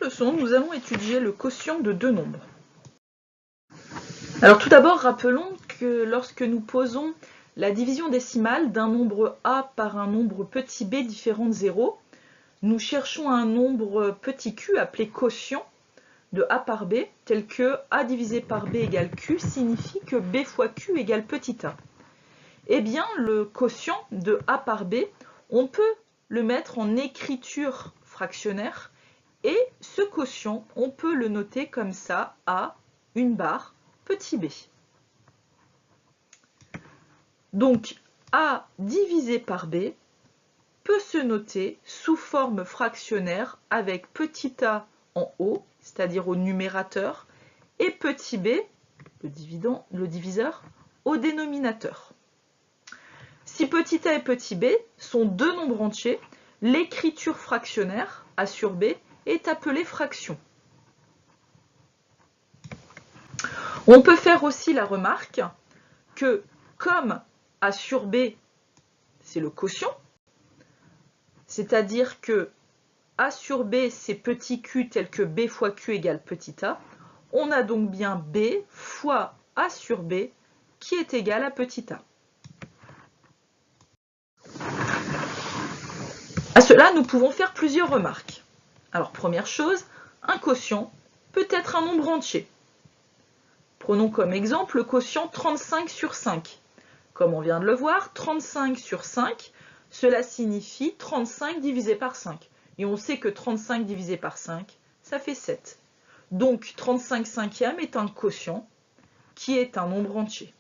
leçon, nous allons étudier le quotient de deux nombres. Alors tout d'abord, rappelons que lorsque nous posons la division décimale d'un nombre a par un nombre petit b différent de 0, nous cherchons un nombre petit q appelé quotient de a par b, tel que a divisé par b égale q signifie que b fois q égale petit a. Eh bien, le quotient de a par b, on peut le mettre en écriture fractionnaire, et ce quotient, on peut le noter comme ça, a, une barre, petit b. Donc, a divisé par b peut se noter sous forme fractionnaire avec petit a en haut, c'est-à-dire au numérateur, et petit b, le diviseur, au dénominateur. Si petit a et petit b sont deux nombres entiers, l'écriture fractionnaire, a sur b, est appelée fraction. On peut faire aussi la remarque que comme a sur b, c'est le quotient, c'est-à-dire que a sur b, c'est petit q tel que b fois q égale petit a, on a donc bien b fois a sur b qui est égal à petit a. À cela, nous pouvons faire plusieurs remarques. Alors, première chose, un quotient peut être un nombre entier. Prenons comme exemple le quotient 35 sur 5. Comme on vient de le voir, 35 sur 5, cela signifie 35 divisé par 5. Et on sait que 35 divisé par 5, ça fait 7. Donc 35 cinquièmes est un quotient qui est un nombre entier.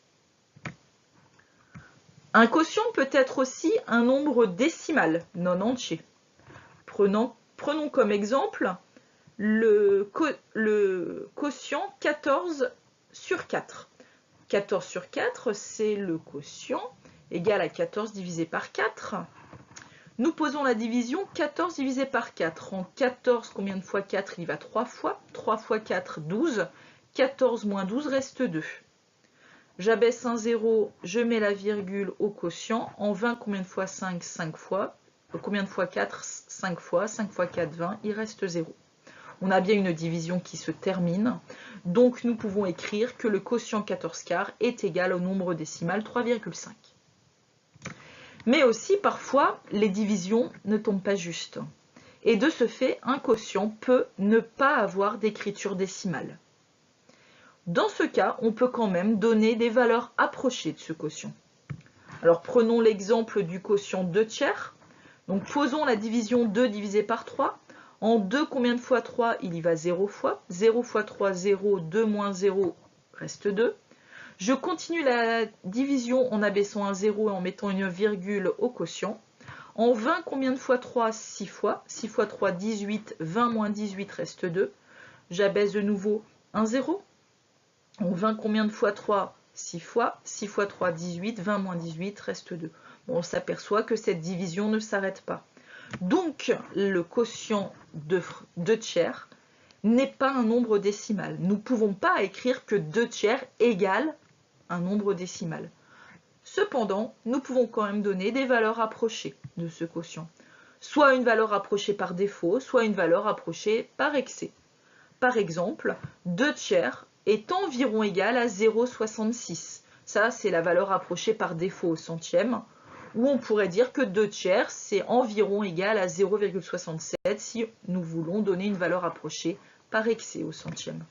Un quotient peut être aussi un nombre décimal non entier. Prenons comme exemple le quotient 14 sur 4. 14 sur 4, c'est le quotient égal à 14 divisé par 4. Nous posons la division 14 divisé par 4. En 14, combien de fois 4? Il va 3 fois. 3 fois 4, 12. 14 moins 12 reste 2. J'abaisse un 0, je mets la virgule au quotient. En 20, combien de fois 5? 5 fois. Combien de fois 4? 5 fois. 5 fois 4, 20. Il reste 0. On a bien une division qui se termine. Donc, nous pouvons écrire que le quotient 14 quarts est égal au nombre décimal 3,5. Mais aussi, parfois, les divisions ne tombent pas justes. Et de ce fait, un quotient peut ne pas avoir d'écriture décimale. Dans ce cas, on peut quand même donner des valeurs approchées de ce quotient. Alors, prenons l'exemple du quotient 2 tiers. Donc, faisons la division 2 divisé par 3. En 2, combien de fois 3? Il y va 0 fois. 0 fois 3, 0. 2 moins 0 reste 2. Je continue la division en abaissant un 0 et en mettant une virgule au quotient. En 20, combien de fois 3? 6 fois. 6 fois 3, 18. 20 moins 18 reste 2. J'abaisse de nouveau un 0. En 20, combien de fois 3? 6 fois. 6 fois 3, 18. 20 moins 18 reste 2. Bon, on s'aperçoit que cette division ne s'arrête pas. Donc, le quotient de 2 tiers n'est pas un nombre décimal. Nous ne pouvons pas écrire que 2 tiers égale un nombre décimal. Cependant, nous pouvons quand même donner des valeurs approchées de ce quotient. Soit une valeur approchée par défaut, soit une valeur approchée par excès. Par exemple, 2 tiers est environ égal à 0,66. Ça, c'est la valeur approchée par défaut au centième. Ou on pourrait dire que 2 tiers, c'est environ égal à 0,67 si nous voulons donner une valeur approchée par excès au centième.